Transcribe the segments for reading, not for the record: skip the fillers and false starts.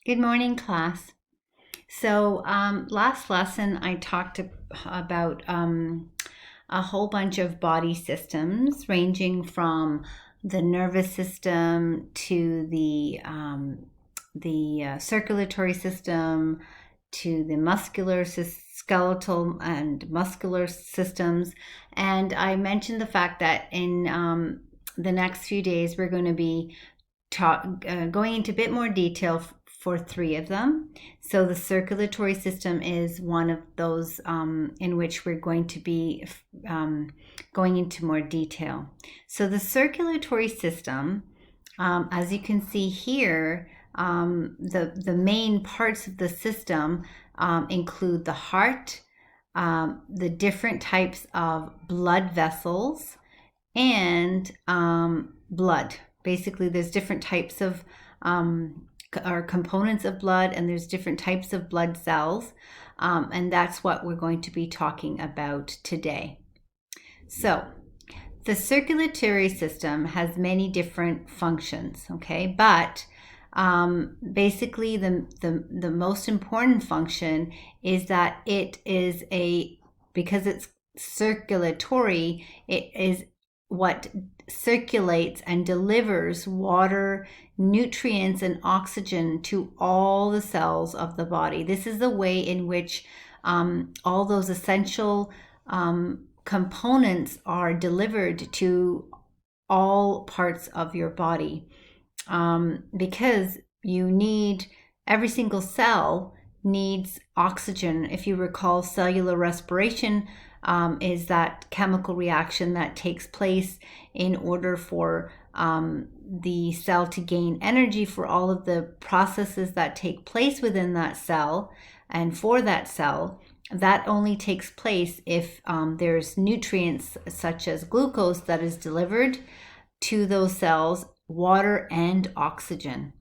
Good morning, class. So, last lesson I talked about a whole bunch of body systems, ranging from the nervous system to the circulatory system to the skeletal and muscular systems. And I mentioned the fact that in the next few days we're going to be going into a bit more detail for three of them. So the circulatory system is one of those in which we're going to be going into more detail. So the circulatory system, as you can see here, the main parts of the system include the heart, the different types of blood vessels, and blood. Basically, there's different types of or components of blood, and there's different types of blood cells, and that's what we're going to be talking about today. So the circulatory system has many different functions, okay, but basically the most important function is that it is because it's circulatory, it is what circulates and delivers water, nutrients, and oxygen to all the cells of the body. This is the way in which all those essential components are delivered to all parts of your body, because every single cell needs oxygen. If you recall, cellular respiration is that chemical reaction that takes place in order for the cell to gain energy for all of the processes that take place within that cell. And for that cell, that only takes place if there's nutrients such as glucose that is delivered to those cells, water and oxygen.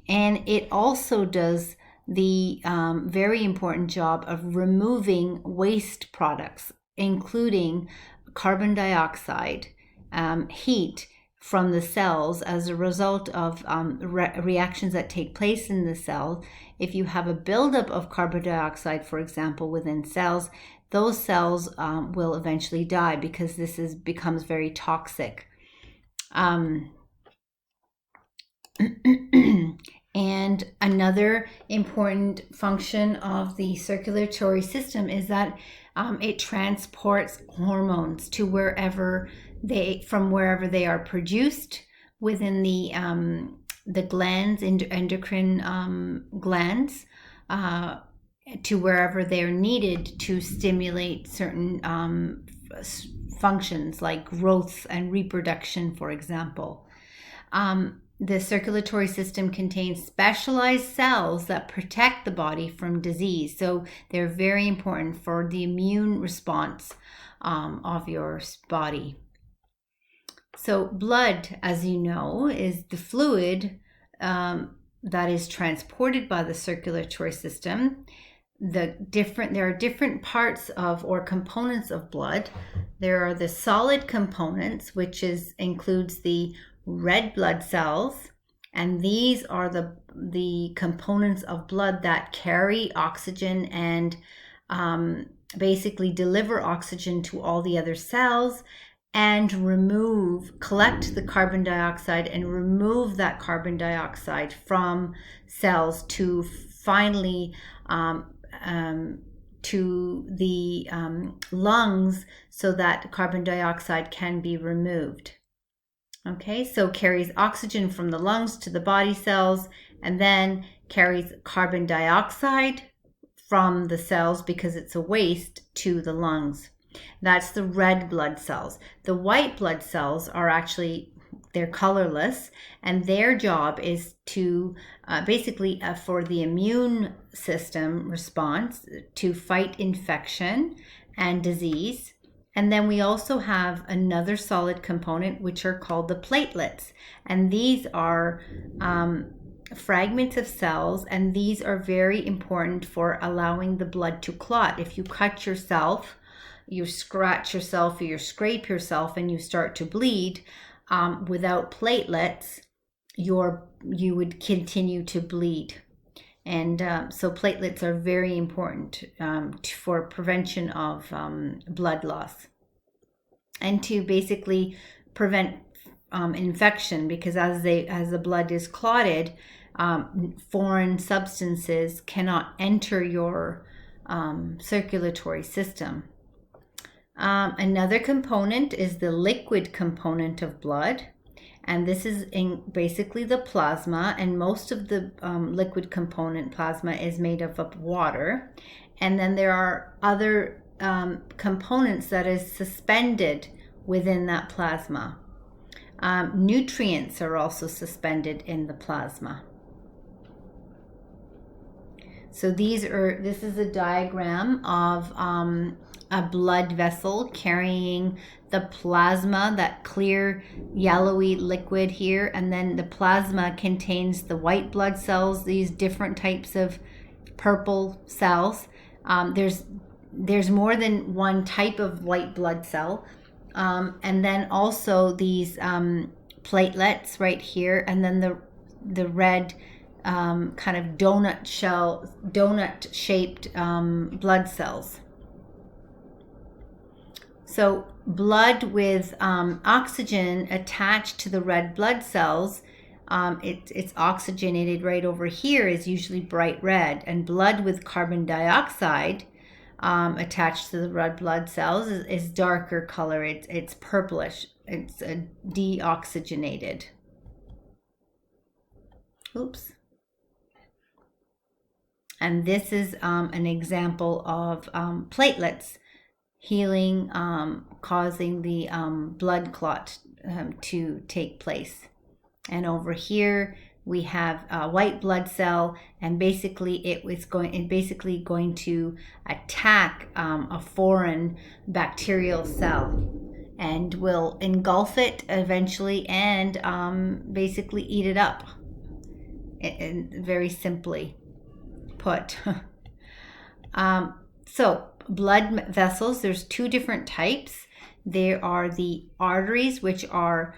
And it also does the very important job of removing waste products, including carbon dioxide, heat from the cells as a result of reactions that take place in the cell. If you have a buildup of carbon dioxide, for example, within cells, those cells will eventually die because becomes very toxic. And another important function of the circulatory system is that it transports hormones to from wherever they are produced within the glands, endocrine glands, to wherever they are needed to stimulate certain functions like growth and reproduction, for example. The circulatory system contains specialized cells that protect the body from disease. So they're very important for the immune response of your body. So blood, as you know, is the fluid that is transported by the circulatory system. There are different parts of or components of blood. There are the solid components, which includes the red blood cells, and these are the components of blood that carry oxygen and basically deliver oxygen to all the other cells and collect the carbon dioxide and remove that carbon dioxide from cells to finally to the lungs so that carbon dioxide can be removed. Okay, so carries oxygen from the lungs to the body cells, and then carries carbon dioxide from the cells because it's a waste to the lungs. That's the red blood cells. The white blood cells they're colorless, and their job is to basically for the immune system response to fight infection and disease. And then we also have another solid component, which are called the platelets. And these are fragments of cells, and these are very important for allowing the blood to clot. If you cut yourself, you scratch yourself, or you scrape yourself, and you start to bleed, without platelets, you would continue to bleed. And so platelets are very important for prevention of blood loss and to basically prevent infection, because as the blood is clotted, foreign substances cannot enter your circulatory system. Another component is the liquid component of blood, and this is in basically the plasma, and most of the liquid component plasma is made of water. And then there are other components that is suspended within that plasma. Nutrients are also suspended in the plasma. So this is a diagram of a blood vessel carrying the plasma, that clear yellowy liquid here, and then the plasma contains the white blood cells, these different types of purple cells. There's more than one type of white blood cell, and then also these platelets right here, and then the red kind of donut-shaped blood cells. So blood with oxygen attached to the red blood cells, it's oxygenated right over here, is usually bright red, and blood with carbon dioxide attached to the red blood cells is darker color. It's purplish. It's deoxygenated. Oops. And this is an example of platelets healing, causing the blood clot to take place. And over here we have a white blood cell, and basically it's basically going to attack a foreign bacterial cell and will engulf it eventually and basically eat it up. Very simply put. So blood vessels, there's two different types. There are the arteries, which are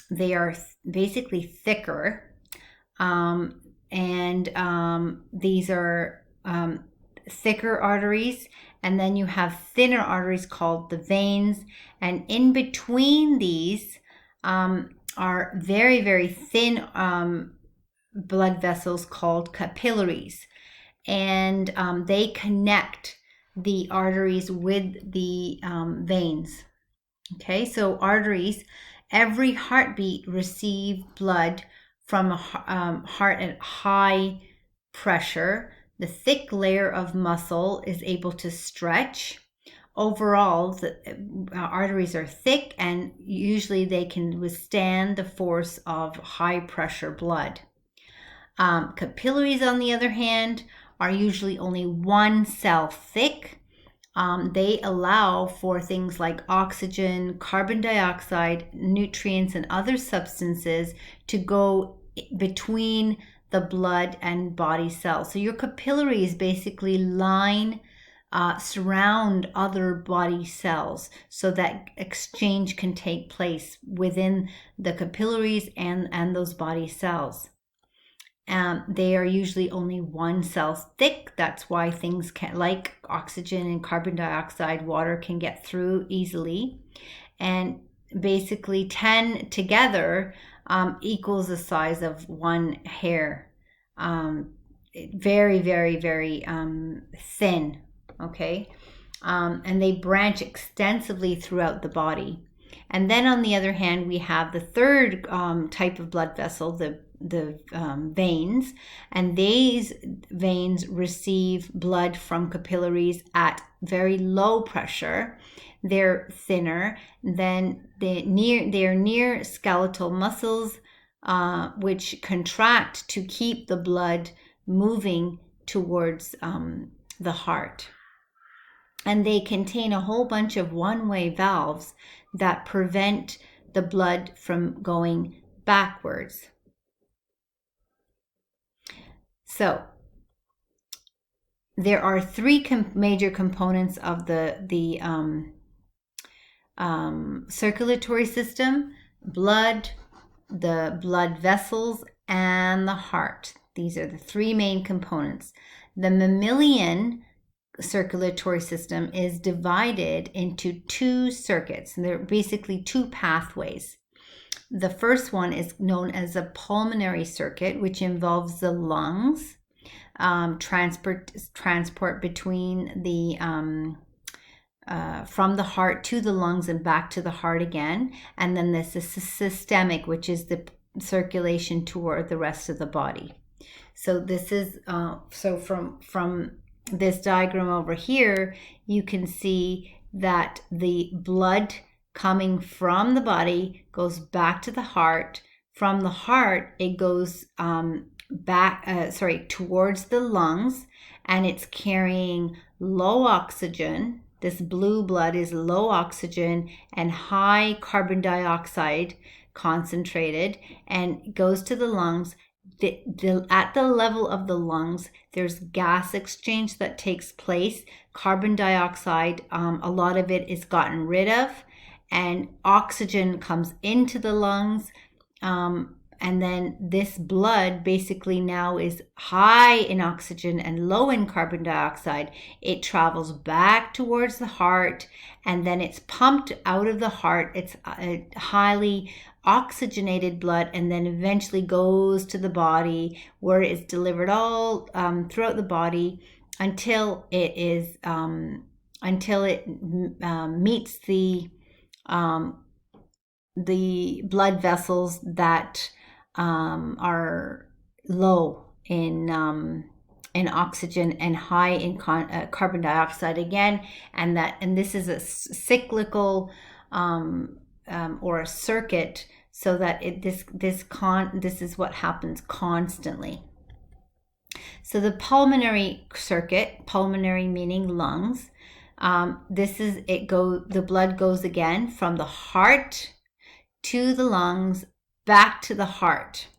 they are basically thicker, and these are thicker arteries, and then you have thinner arteries called the veins, and in between these are very, very thin blood vessels called capillaries, and they connect the arteries with the veins. Okay, so arteries, every heartbeat receives blood from a heart at high pressure. The thick layer of muscle is able to stretch. Overall, the arteries are thick, and usually they can withstand the force of high pressure blood. Capillaries, on the other hand, are usually only one cell thick. They allow for things like oxygen, carbon dioxide, nutrients, and other substances to go between the blood and body cells. So your capillaries basically surround other body cells so that exchange can take place within the capillaries and those body cells. They are usually only one cell thick. That's why things like oxygen and carbon dioxide, water can get through easily. And basically 10 together equals the size of one hair. Very, very, very thin. Okay. And they branch extensively throughout the body. And then on the other hand, we have the third type of blood vessel, the veins, and these veins receive blood from capillaries at very low pressure. They're thinner. Then they're near skeletal muscles, which contract to keep the blood moving towards the heart. And they contain a whole bunch of one-way valves that prevent the blood from going backwards. So there are three major components of the circulatory system: blood, the blood vessels, and the heart. These are the three main components. The mammalian circulatory system is divided into two circuits, and they're basically two pathways. The first one is known as a pulmonary circuit, which involves the lungs, transport between the from the heart to the lungs and back to the heart again. And then there's the systemic, which is the circulation toward the rest of the body. So this is so from this diagram over here, you can see that the blood coming from the body goes back to the heart. From the heart, it goes towards the lungs, and it's carrying low oxygen. This blue blood is low oxygen and high carbon dioxide concentrated, and goes to the lungs. At the level of the lungs, there's gas exchange that takes place. Carbon dioxide, a lot of it is gotten rid of, and oxygen comes into the lungs. And then this blood basically now is high in oxygen and low in carbon dioxide. It travels back towards the heart, and then it's pumped out of the heart. It's a highly oxygenated blood, and then eventually goes to the body, where it is delivered all throughout the body until it meets the blood vessels that are low in oxygen and high in carbon dioxide again, and this is a cyclical or a circuit, so that this is what happens constantly. So the pulmonary circuit, pulmonary meaning lungs, the blood goes again from the heart to the lungs, back to the heart.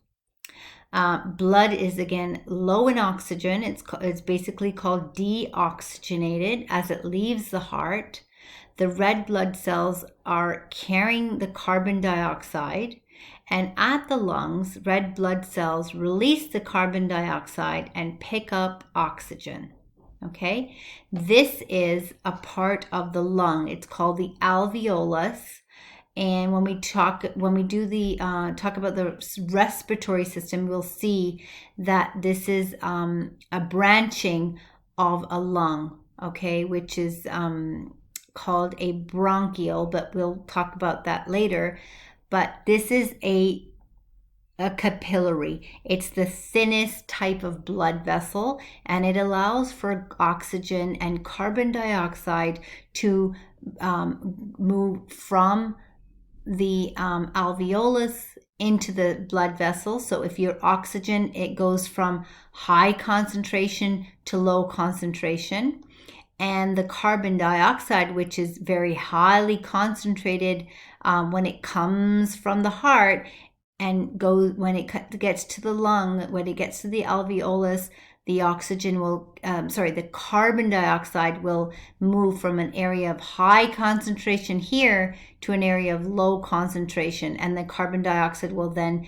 Blood is again low in oxygen. It's basically called deoxygenated as it leaves the heart. The red blood cells are carrying the carbon dioxide, and at the lungs, red blood cells release the carbon dioxide and pick up oxygen. Okay, this is a part of the lung. It's called the alveolus. And when we talk about the respiratory system, we'll see that this is a branching of a lung, okay, which is called a bronchiole, but we'll talk about that later. But this is a capillary. It's the thinnest type of blood vessel, and it allows for oxygen and carbon dioxide to move from the alveolus into the blood vessel. So if you're oxygen, it goes from high concentration to low concentration. And the carbon dioxide, which is very highly concentrated when it comes from the heart and when it gets to the lung, when it gets to the alveolus, the carbon dioxide will move from an area of high concentration here to an area of low concentration, and the carbon dioxide will then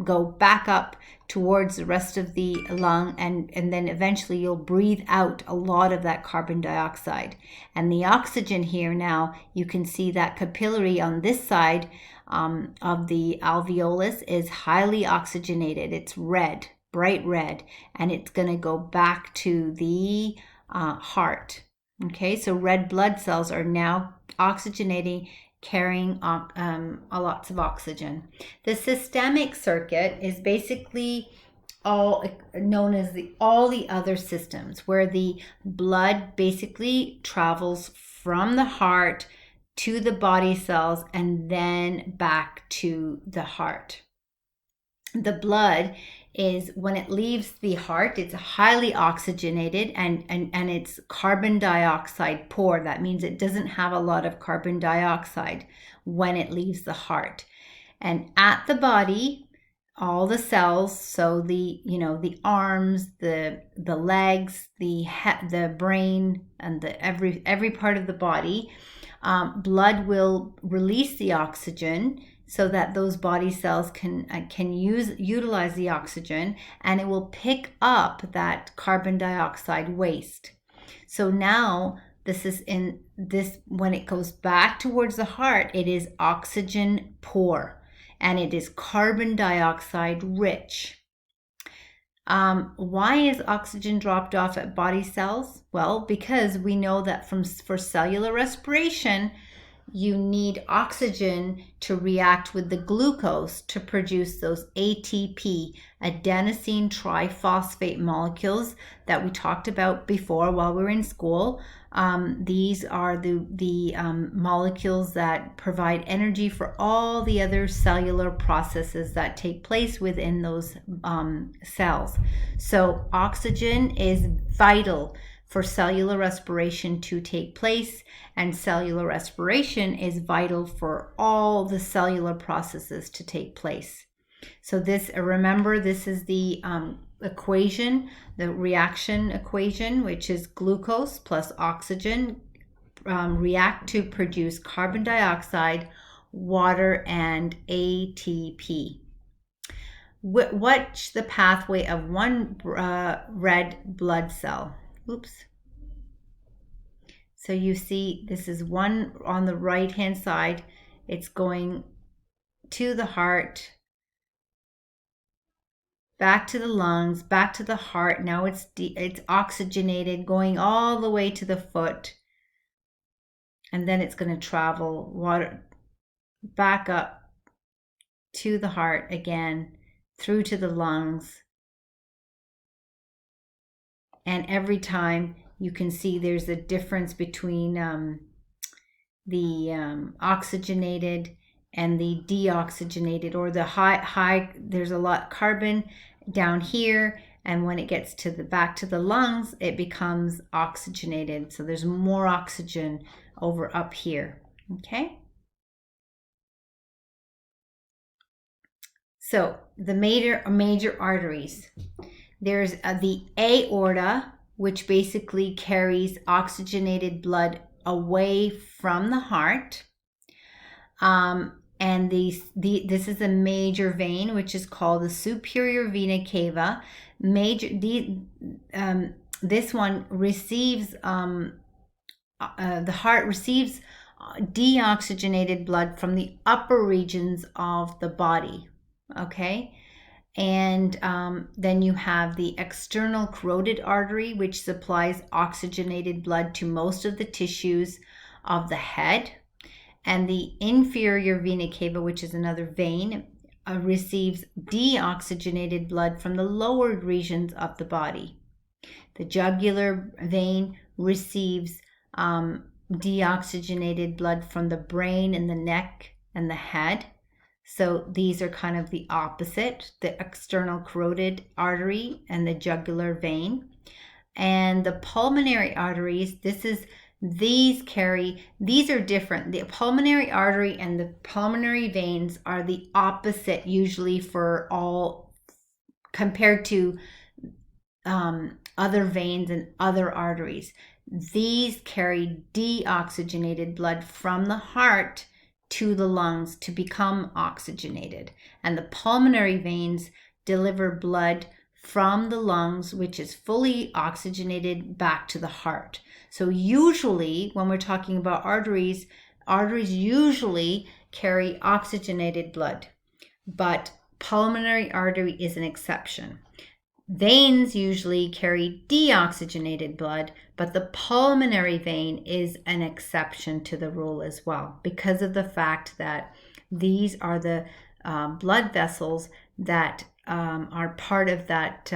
go back up towards the rest of the lung, and then eventually you'll breathe out a lot of that carbon dioxide. And the oxygen here, now you can see that capillary on this side of the alveolus is highly oxygenated. It's red, bright red, and it's going to go back to the heart. Okay, so red blood cells are now oxygenating, carrying lots of oxygen. The systemic circuit is basically all known as all the other systems, where the blood basically travels from the heart to the body cells and then back to the heart. The blood is, when it leaves the heart, it's highly oxygenated and it's carbon dioxide poor. That means it doesn't have a lot of carbon dioxide when it leaves the heart. And at the body, all the cells, so the arms, the legs, the brain, and every part of the body, blood will release the oxygen so that those body cells can utilize the oxygen, and it will pick up that carbon dioxide waste. So now when it goes back towards the heart, it is oxygen poor and it is carbon dioxide rich. Why is oxygen dropped off at body cells? Well, because we know that for cellular respiration, you need oxygen to react with the glucose to produce those ATP, adenosine triphosphate molecules that we talked about before while we were in school. These are the molecules that provide energy for all the other cellular processes that take place within those cells. So oxygen is vital for cellular respiration to take place, and cellular respiration is vital for all the cellular processes to take place. So remember, this is the equation, the reaction equation, which is glucose plus oxygen react to produce carbon dioxide, water, and ATP. Watch the pathway of one red blood cell. Oops. So you see, this is one on the right hand side. It's going to the heart, back to the lungs, back to the heart. Now it's oxygenated, going all the way to the foot. And then it's going to travel water back up to the heart again, through to the lungs. And every time you can see there's a difference between the oxygenated and the deoxygenated, or the high. There's a lot of carbon down here, and when it gets to back to the lungs, it becomes oxygenated. So there's more oxygen over up here. Okay. So the major arteries. There's the aorta, which basically carries oxygenated blood away from the heart. And this is a major vein, which is called the superior vena cava. This one receives, the heart receives deoxygenated blood from the upper regions of the body. Okay. And then you have the external carotid artery, which supplies oxygenated blood to most of the tissues of the head. And the inferior vena cava, which is another vein, receives deoxygenated blood from the lower regions of the body. The jugular vein receives deoxygenated blood from the brain and the neck and the head. So these are kind of the opposite, the external carotid artery and the jugular vein. And the pulmonary arteries, these are different. The pulmonary artery and the pulmonary veins are the opposite usually for all, compared to other veins and other arteries. These carry deoxygenated blood from the heart to the lungs to become oxygenated. And the pulmonary veins deliver blood from the lungs, which is fully oxygenated, back to the heart. So usually when we're talking about arteries usually carry oxygenated blood, but pulmonary artery is an exception. Veins usually carry deoxygenated blood, but the pulmonary vein is an exception to the rule as well, because of the fact that these are the blood vessels that are part of that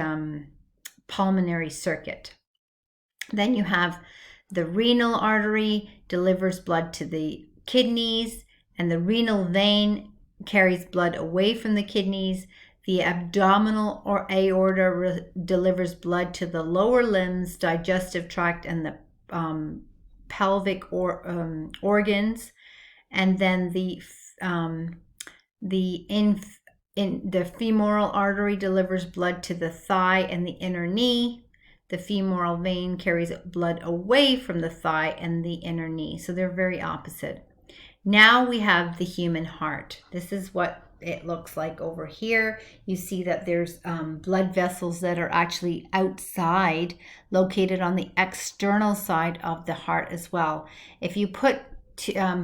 pulmonary circuit. Then you have the renal artery, delivers blood to the kidneys, and the renal vein carries blood away from the kidneys. The abdominal or aorta delivers blood to the lower limbs, digestive tract, and the pelvic organs. And then the femoral artery delivers blood to the thigh and the inner knee. The femoral vein carries blood away from the thigh and the inner knee. So they're very opposite. Now we have the human heart. This is what it looks like over here. You see that there's blood vessels that are actually outside, located on the external side of the heart as well. If you put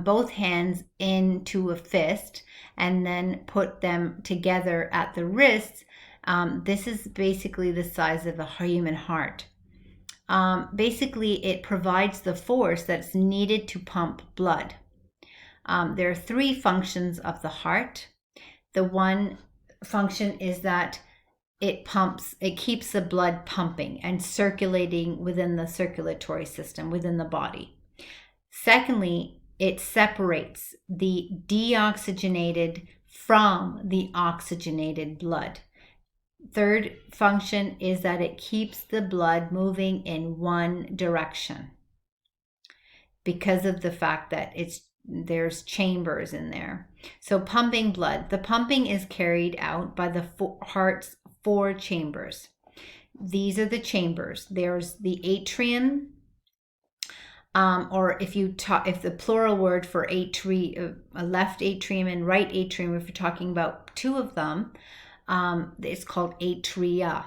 both hands into a fist and then put them together at the wrists, this is basically the size of a human heart. Basically, it provides the force that's needed to pump blood. There are three functions of the heart. The one function is that it keeps the blood pumping and circulating within the circulatory system, within the body. Secondly, it separates the deoxygenated from the oxygenated blood. Third function is that it keeps the blood moving in one direction because of the fact that there's chambers in there. So pumping blood. The pumping is carried out by the heart's 4 chambers. These are the chambers. There's the atrium, or if the plural word for left atrium and right atrium, if you're talking about 2 of them, it's called atria.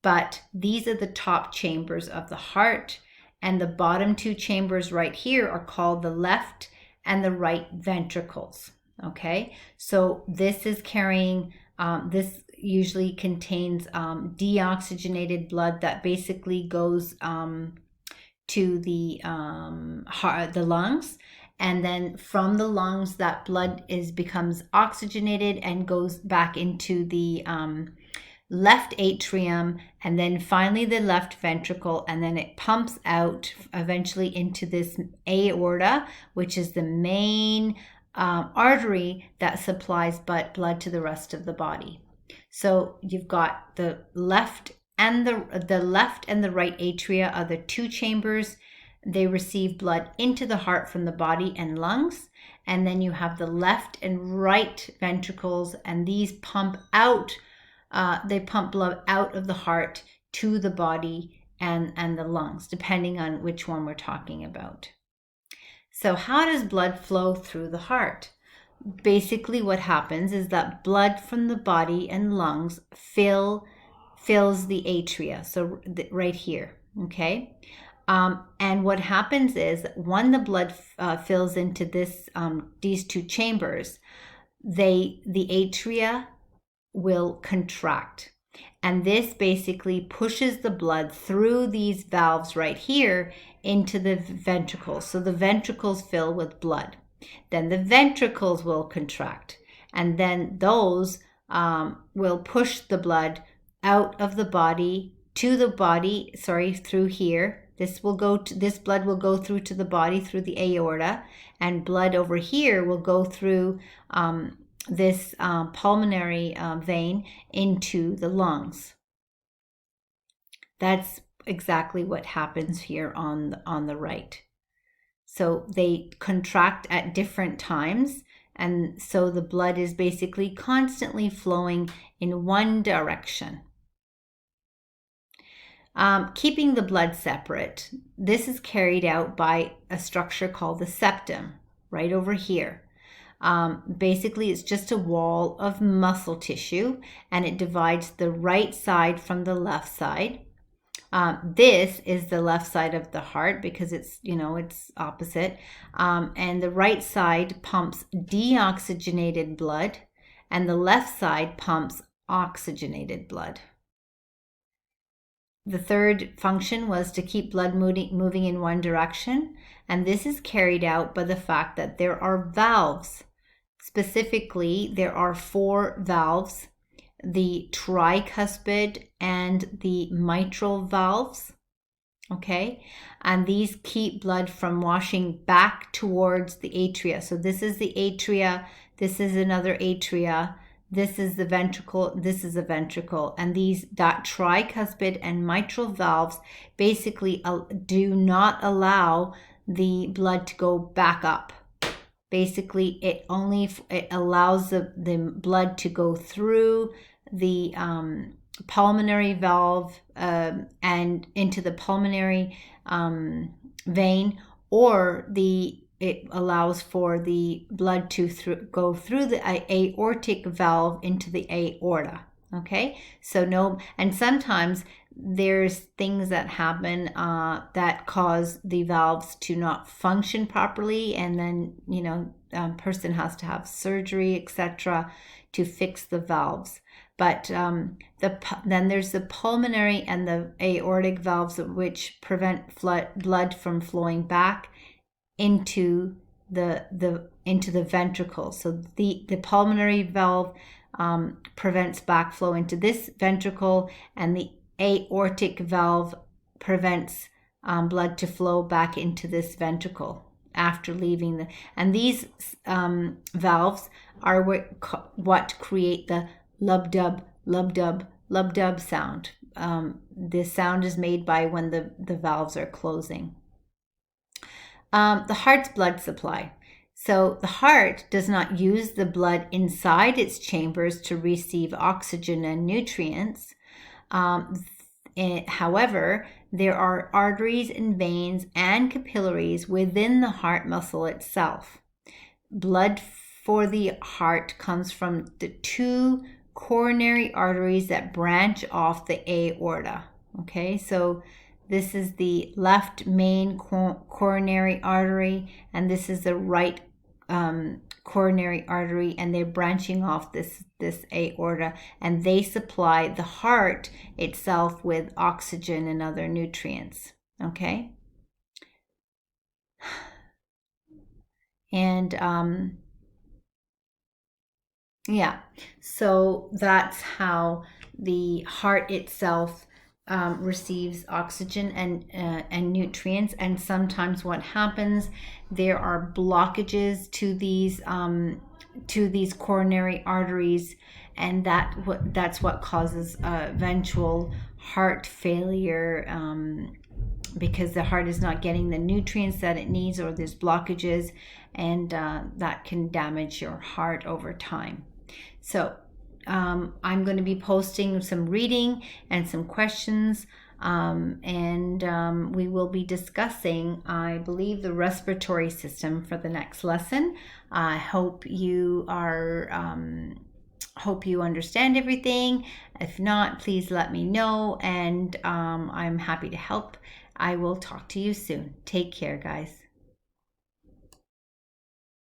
But these are the top chambers of the heart, and the bottom 2 chambers right here are called the left and the right ventricles. Okay, so this is carrying, this usually contains deoxygenated blood that basically goes to the lungs, and then from the lungs that blood becomes oxygenated and goes back into the left atrium, and then finally the left ventricle, and then it pumps out eventually into this aorta, which is the main artery that supplies blood to the rest of the body. So you've got the left and the right atria are the 2 chambers. They receive blood into the heart from the body and lungs, and then you have the left and right ventricles, and these pump out. They pump blood out of the heart to the body and the lungs, depending on which one we're talking about. So how does blood flow through the heart? Basically what happens is that blood from the body and lungs fills the atria, so right here, okay? And what happens is when the blood fills into these 2 chambers, the atria will contract, and this basically pushes the blood through these valves right here into the ventricles. So the ventricles fill with blood, then the ventricles will contract, and then those will push the blood out of the body to the body, through here. This blood will go through to the body through the aorta, and blood over here will go through this pulmonary vein into the lungs. That's exactly what happens here on the right. So they contract at different times, and so the blood is basically constantly flowing in one direction. Keeping the blood separate, this is carried out by a structure called the septum, right over here. Basically, it's just a wall of muscle tissue, and it divides the right side from the left side. This is the left side of the heart because it's opposite. And the right side pumps deoxygenated blood, and the left side pumps oxygenated blood. The third function was to keep blood moving in one direction, and this is carried out by the fact that there are valves. Specifically, there are 4 valves, the tricuspid and the mitral valves, okay? And these keep blood from washing back towards the atria. So this is the atria, this is another atria, this is the ventricle, this is a ventricle, and that tricuspid and mitral valves basically do not allow the blood to go back up. Basically, it allows the blood to go through the pulmonary valve and into the pulmonary vein, or the it allows for the blood to go through the aortic valve into the aorta. Okay, so no, and sometimes there's things that happen that cause the valves to not function properly, and then person has to have surgery, etc., to fix the valves. But then there's the pulmonary and the aortic valves, which prevent blood from flowing back into the ventricle. So the pulmonary valve prevents backflow into this ventricle, and the aortic valve prevents blood to flow back into this ventricle after leaving and these valves are what create the lub-dub, lub-dub, lub-dub sound. This sound is made by when the valves are closing. The heart's blood supply. So the heart does not use the blood inside its chambers to receive oxygen and nutrients. However, there are arteries and veins and capillaries within the heart muscle itself. Blood for the heart comes from the two coronary arteries that branch off the aorta. Okay, so this is the left main coronary artery, and this is the right coronary artery, and they're branching off this aorta, and they supply the heart itself with oxygen and other nutrients. Okay, and yeah, so that's how the heart itself receives oxygen and nutrients. And sometimes what happens, there are blockages to these coronary arteries, and that's what causes eventual heart failure, because the heart is not getting the nutrients that it needs, or there's blockages, and that can damage your heart over time. So I'm going to be posting some reading and some questions, and we will be discussing, I believe, the respiratory system for the next lesson. I hope you understand everything. If not, please let me know, and I'm happy to help. I will talk to you soon. Take care, guys.